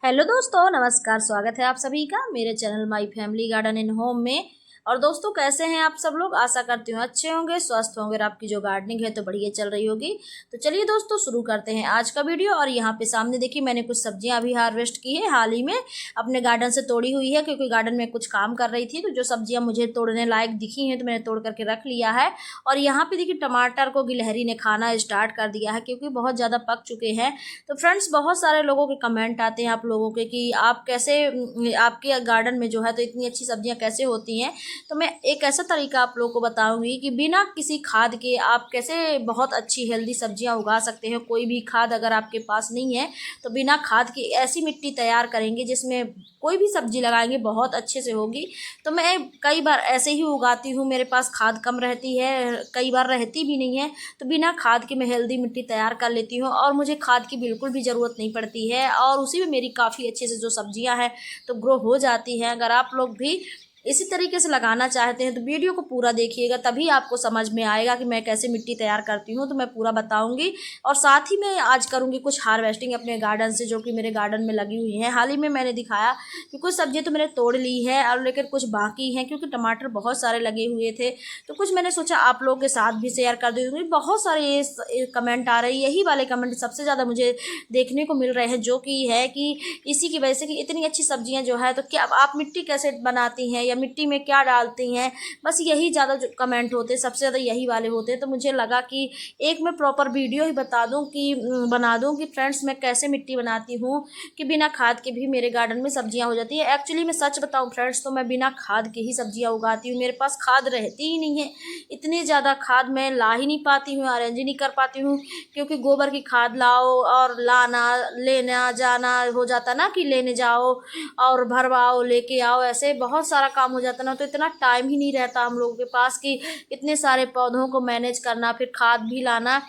Hello दोस्तों, नमस्कार। स्वागत है आप सभी का मेरे channel my family garden in home में। और दोस्तों, कैसे हैं आप सब लोग? आशा करती हूँ अच्छे होंगे, स्वस्थ होंगे और आपकी जो गार्डनिंग है तो बढ़िया चल रही होगी। तो चलिए दोस्तों, शुरू करते हैं आज का वीडियो। और यहाँ पे सामने देखिए, मैंने कुछ सब्जियां अभी हार्वेस्ट की है, हाल ही में अपने गार्डन से तोड़ी हुई है, क्योंकि गार्डन में कुछ काम कर रही थी। तो जो सब्जियां मुझे तोड़ने लायक दिखी हैं तो मैंने तोड़ करके रख लिया है। और यहाँ पे देखिए, टमाटर को गिलहरी ने खाना स्टार्ट कर दिया है, क्योंकि बहुत ज़्यादा पक चुके हैं। तो फ्रेंड्स, बहुत सारे लोगों के कमेंट आते हैं आप लोगों के कि आप कैसे, आपके गार्डन में जो है तो इतनी अच्छी सब्जियां कैसे होती हैं। तो मैं एक ऐसा तरीका आप लोगों को बताऊंगी कि बिना किसी खाद के आप कैसे बहुत अच्छी हेल्दी सब्जियां उगा सकते हैं। कोई भी खाद अगर आपके पास नहीं है तो बिना खाद की ऐसी मिट्टी तैयार करेंगे जिसमें कोई भी सब्जी लगाएंगे बहुत अच्छे से होगी। तो मैं कई बार ऐसे ही उगाती हूँ, मेरे पास खाद कम रहती है, कई बार रहती भी नहीं है। तो बिना खाद के मैं हेल्दी मिट्टी तैयार कर लेती हूँ और मुझे खाद की बिल्कुल भी ज़रूरत नहीं पड़ती है, और उसी में मेरी काफ़ी अच्छे से जो सब्जियां हैं तो ग्रो हो जाती हैं। अगर आप लोग भी इसी तरीके से लगाना चाहते हैं तो वीडियो को पूरा देखिएगा, तभी आपको समझ में आएगा कि मैं कैसे मिट्टी तैयार करती हूँ। तो मैं पूरा बताऊंगी, और साथ ही मैं आज करूंगी कुछ हार्वेस्टिंग अपने गार्डन से, जो कि मेरे गार्डन में लगी हुई हैं। हाल ही में मैंने दिखाया कि कुछ सब्जियां तो मैंने तोड़ ली है, और लेकिन कुछ बाकी हैं, क्योंकि टमाटर बहुत सारे लगे हुए थे। तो कुछ मैंने सोचा आप लोगों के साथ भी शेयर कर दूँगी। बहुत सारे ये कमेंट आ रहे हैं, यही वाले कमेंट सबसे ज़्यादा मुझे देखने को मिल रहे हैं, जो कि है कि इसी की वजह से कि इतनी अच्छी सब्जियां जो है तो क्या आप मिट्टी कैसे बनाती हैं या मिट्टी में क्या डालती हैं। बस यही ज़्यादा जो कमेंट होते हैं, सबसे ज़्यादा यही वाले होते हैं। तो मुझे लगा कि एक मैं प्रॉपर वीडियो ही बता दूं कि बना दूं कि फ्रेंड्स मैं कैसे मिट्टी बनाती हूँ कि बिना खाद के भी मेरे गार्डन में सब्जियां हो जाती है। एक्चुअली मैं सच बताऊं फ्रेंड्स, तो मैं बिना खाद के ही सब्जियां उगाती हूँ। मेरे पास खाद रहती ही नहीं है, इतनी ज़्यादा खाद मैं ला ही नहीं पाती हूँ, अरेंज ही नहीं कर पाती हूँ। क्योंकि गोबर की खाद लाओ और लाना लेना जाना हो जाता ना, कि लेने जाओ और भरवाओ लेके आओ, ऐसे बहुत सारा काम हो जाता ना। तो इतना टाइम ही नहीं रहता हम लोगों के पास कि इतने सारे पौधों को मैनेज करना, फिर खाद भी लाना।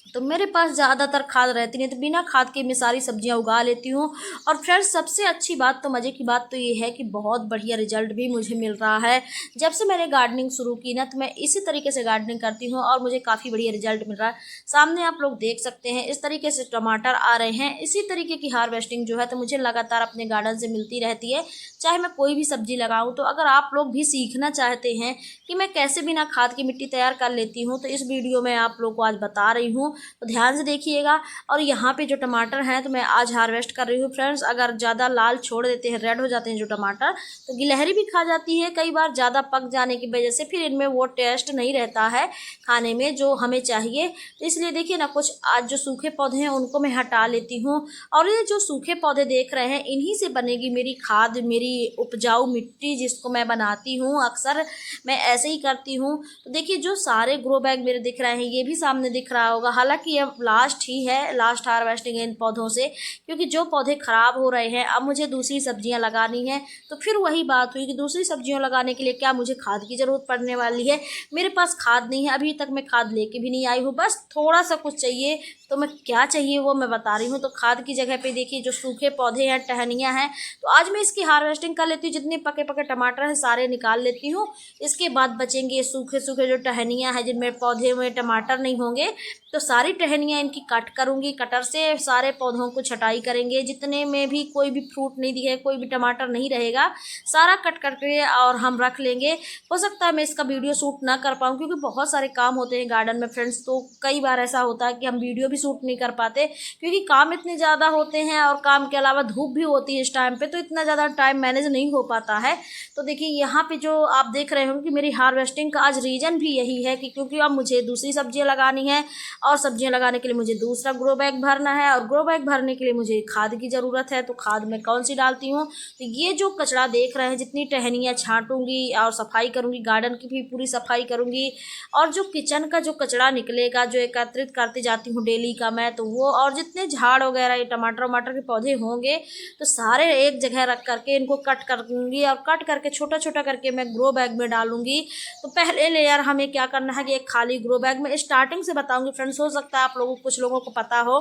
तो मेरे पास ज़्यादातर खाद रहती नहीं, तो बिना खाद के मैं सारी सब्जियां उगा लेती हूँ। और फ्रेंड्स, सबसे अच्छी बात तो, मज़े की बात तो ये है कि बहुत बढ़िया रिजल्ट भी मुझे मिल रहा है। जब से मैंने गार्डनिंग शुरू की ना, तो मैं इसी तरीके से गार्डनिंग करती हूँ और मुझे काफ़ी बढ़िया रिजल्ट मिल रहा है। सामने आप लोग देख सकते हैं, इस तरीके से टमाटर आ रहे हैं। इसी तरीके की हार्वेस्टिंग जो है तो मुझे लगातार अपने गार्डन से मिलती रहती है, चाहे मैं कोई भी सब्जी लगाऊँ। तो अगर आप लोग भी सीखना चाहते हैं कि मैं कैसे बिना खाद की मिट्टी तैयार कर लेती हूँ, तो इस वीडियो में आप लोग को आज बता रही हूँ। तो ध्यान से देखिएगा। और यहाँ पे जो टमाटर हैं तो मैं आज हार्वेस्ट कर रही हूँ फ्रेंड्स। अगर ज़्यादा लाल छोड़ देते हैं, रेड हो जाते हैं जो टमाटर, तो गिलहरी भी खा जाती है कई बार ज़्यादा पक जाने की वजह से। फिर इनमें वो टेस्ट नहीं रहता है खाने में जो हमें चाहिए। तो इसलिए देखिए ना, कुछ आज जो सूखे पौधे हैं उनको मैं हटा लेती हूँ। और ये जो सूखे पौधे देख रहे हैं, इन्हीं से बनेगी मेरी खाद, मेरी उपजाऊ मिट्टी जिसको मैं बनाती हूँ। अक्सर मैं ऐसे ही करती हूँ। तो देखिए, जो सारे ग्रो बैग मेरे दिख रहे हैं, ये भी सामने दिख रहा होगा। हालांकि ये लास्ट ही है, लास्ट हार्वेस्टिंग है इन पौधों से, क्योंकि जो पौधे खराब हो रहे हैं, अब मुझे दूसरी सब्जियां लगानी है। तो फिर वही बात हुई कि दूसरी सब्जियां लगाने के लिए क्या मुझे खाद की ज़रूरत पड़ने वाली है। मेरे पास खाद नहीं है, अभी तक मैं खाद लेके भी नहीं आई हूँ, बस थोड़ा सा कुछ चाहिए। तो मैं क्या चाहिए वो मैं बता रही हूँ। तो खाद की जगह पे देखिए, जो सूखे पौधे हैं, टहनियाँ हैं, तो आज मैं इसकी हार्वेस्टिंग कर लेती हूँ। जितने पके पके टमाटर हैं सारे निकाल लेती हूँ। इसके बाद बचेंगे ये सूखे सूखे जो टहनियाँ हैं, जिनमें पौधे में टमाटर नहीं होंगे। तो सारी टहनियाँ इनकी कट करूँगी, कटर से सारे पौधों को छटाई करेंगे। जितने में भी कोई भी फ्रूट नहीं दिखे, कोई भी टमाटर नहीं रहेगा, सारा कट करके और हम रख लेंगे। हो सकता है मैं इसका वीडियो शूट ना कर पाऊँ, क्योंकि बहुत सारे काम होते हैं गार्डन में फ्रेंड्स। तो कई बार ऐसा होता है कि हम वीडियो भी शूट नहीं कर पाते, क्योंकि काम इतने ज़्यादा होते हैं और काम के अलावा धूप भी होती है इस टाइम पे, तो इतना ज़्यादा टाइम मैनेज नहीं हो पाता है। तो देखिए, यहाँ पे जो आप देख रहे होंगे कि मेरी हार्वेस्टिंग का आज रीज़न भी यही है कि क्योंकि अब मुझे दूसरी सब्जियाँ लगानी है, और सब्जियां लगाने के लिए मुझे दूसरा ग्रो बैग भरना है, और ग्रो बैग भरने के लिए मुझे खाद की ज़रूरत है। तो खाद मैं कौन सी डालती हूँ? तो ये जो कचरा देख रहे हैं, जितनी टहनियाँ छांटूंगी और सफाई करूँगी, गार्डन की भी पूरी सफाई करूँगी। और जो किचन का जो कचरा निकलेगा, जो एकत्रित करती जाती हूँ डेली का मैं, तो वो, और जितने झाड़ वगैरह ये टमाटर वमाटर के पौधे होंगे, तो सारे एक जगह रख करके इनको कट कर दूँगी, और कट करके छोटा छोटा करके मैं ग्रो बैग में डालूंगी। तो पहले लेयर हमें क्या करना है कि एक खाली ग्रो बैग में, स्टार्टिंग से बताऊंगी फ्रेंड्स, हो सकता है आप लोगों कुछ लोगों को पता हो,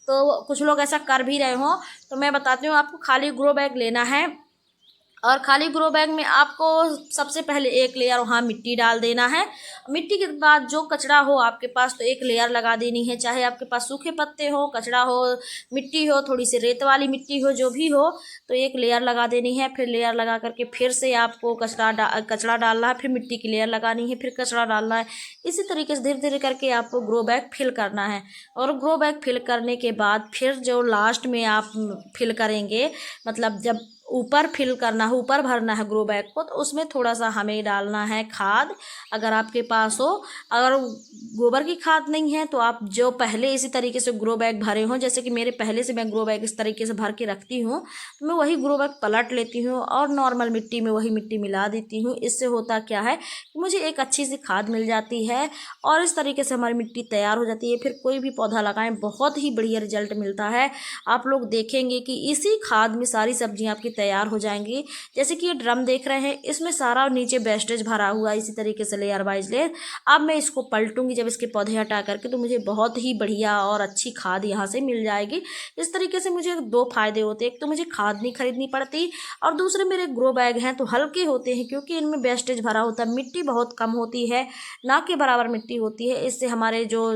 तो कुछ लोग ऐसा कर भी रहे हो। तो मैं बताती हूँ, आपको खाली ग्रो बैग लेना है और खाली ग्रो बैग में आपको सबसे पहले एक लेयर वहाँ मिट्टी डाल देना है। मिट्टी के बाद जो कचरा हो आपके पास तो एक लेयर लगा देनी है, चाहे आपके पास सूखे पत्ते हो, कचरा हो, मिट्टी हो, थोड़ी सी रेत वाली मिट्टी हो, जो भी हो, तो एक लेयर लगा देनी है। फिर लेयर लगा करके फिर से आपको कचरा डालना है, फिर मिट्टी की लेयर लगानी है, फिर कचरा डालना है। इसी तरीके से धीरे धीरे करके आपको ग्रो बैग फिल करना है। और ग्रो बैग फिल करने के बाद फिर जो लास्ट में आप फिल करेंगे, मतलब जब ऊपर फिल करना है, ऊपर भरना है ग्रो बैग को, तो उसमें थोड़ा सा हमें डालना है खाद, अगर आपके पास हो। अगर गोबर की खाद नहीं है तो आप जो पहले इसी तरीके से ग्रो बैग भरे हों, जैसे कि मेरे पहले से मैं ग्रो बैग इस तरीके से भर के रखती हूँ, तो मैं वही ग्रो बैग पलट लेती हूँ और नॉर्मल मिट्टी में वही मिट्टी मिला देती हूँ। इससे होता क्या है कि मुझे एक अच्छी सी खाद मिल जाती है और इस तरीके से हमारी मिट्टी तैयार हो जाती है। फिर कोई भी पौधा लगाएं, बहुत ही बढ़िया रिजल्ट मिलता है। आप लोग देखेंगे कि इसी खाद में सारी सब्जियां आपकी तैयार हो जाएंगी। जैसे कि ये ड्रम देख रहे हैं, इसमें सारा नीचे वेस्टेज भरा हुआ है, इसी तरीके से लेयर बाइज लेयर। अब मैं इसको पलटूंगी जब इसके पौधे हटा करके, तो मुझे बहुत ही बढ़िया और अच्छी खाद यहाँ से मिल जाएगी। इस तरीके से मुझे दो फायदे होते हैं, एक तो मुझे खाद नहीं खरीदनी पड़ती, और दूसरे मेरे ग्रो बैग हैं तो हल्के होते हैं, क्योंकि इनमें वेस्टेज भरा होता है, मिट्टी बहुत कम होती है, ना के बराबर मिट्टी होती है। इससे हमारे जो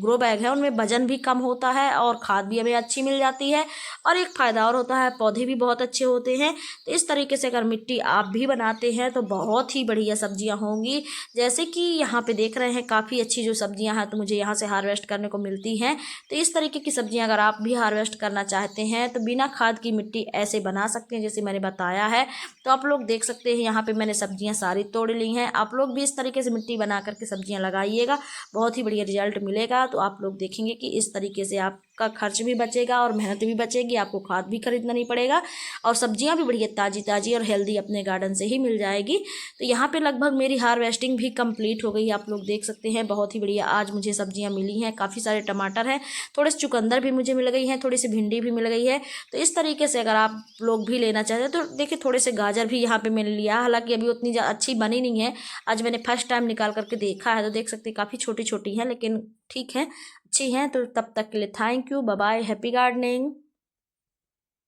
ग्रो बैग है उनमें वजन भी कम होता है और खाद भी हमें अच्छी मिल जाती है। और एक फ़ायदा और होता है, पौधे भी बहुत अच्छे होते हैं। तो इस तरीके से अगर मिट्टी आप भी बनाते हैं तो बहुत ही बढ़िया सब्जियां होंगी। जैसे कि यहाँ पे देख रहे हैं, काफ़ी अच्छी जो सब्जियां हैं तो मुझे यहाँ से हार्वेस्ट करने को मिलती हैं। तो इस तरीके की सब्जियां अगर आप भी हार्वेस्ट करना चाहते हैं तो बिना खाद की मिट्टी ऐसे बना सकते हैं जैसे मैंने बताया है। तो आप लोग देख सकते हैं, यहाँ पे मैंने सब्जियां सारी तोड़ ली हैं। आप लोग भी इस तरीके से मिट्टी बना करके सब्जियां लगाइएगा, बहुत ही बढ़िया रिजल्ट मिलेगा। तो आप लोग देखेंगे कि इस तरीके से आपका खर्च भी बचेगा और मेहनत भी बचेगी, आपको खाद भी खरीदना नहीं पड़ेगा और सब्जियां भी बढ़िया ताज़ी ताज़ी और हेल्दी अपने गार्डन से ही मिल जाएगी। तो यहाँ पे लगभग मेरी हार्वेस्टिंग भी कंप्लीट हो गई, आप लोग देख सकते हैं। बहुत ही बढ़िया आज मुझे सब्जियां मिली हैं, काफ़ी सारे टमाटर हैं, थोड़े से चुकंदर भी मुझे मिल गई हैं, थोड़ी सी भिंडी भी मिल गई है। तो इस तरीके से अगर आप लोग भी लेना चाहते हैं तो देखिए, थोड़े से गाजर भी यहाँ पे मैंने लिया, हालांकि अभी उतनी अच्छी बनी नहीं है। आज मैंने फर्स्ट टाइम निकाल करके देखा है, तो देख सकते हैं काफ़ी छोटी छोटी हैं, लेकिन ठीक है, अच्छी हैं। तो तब तक के लिए thank you, bye bye, happy gardening.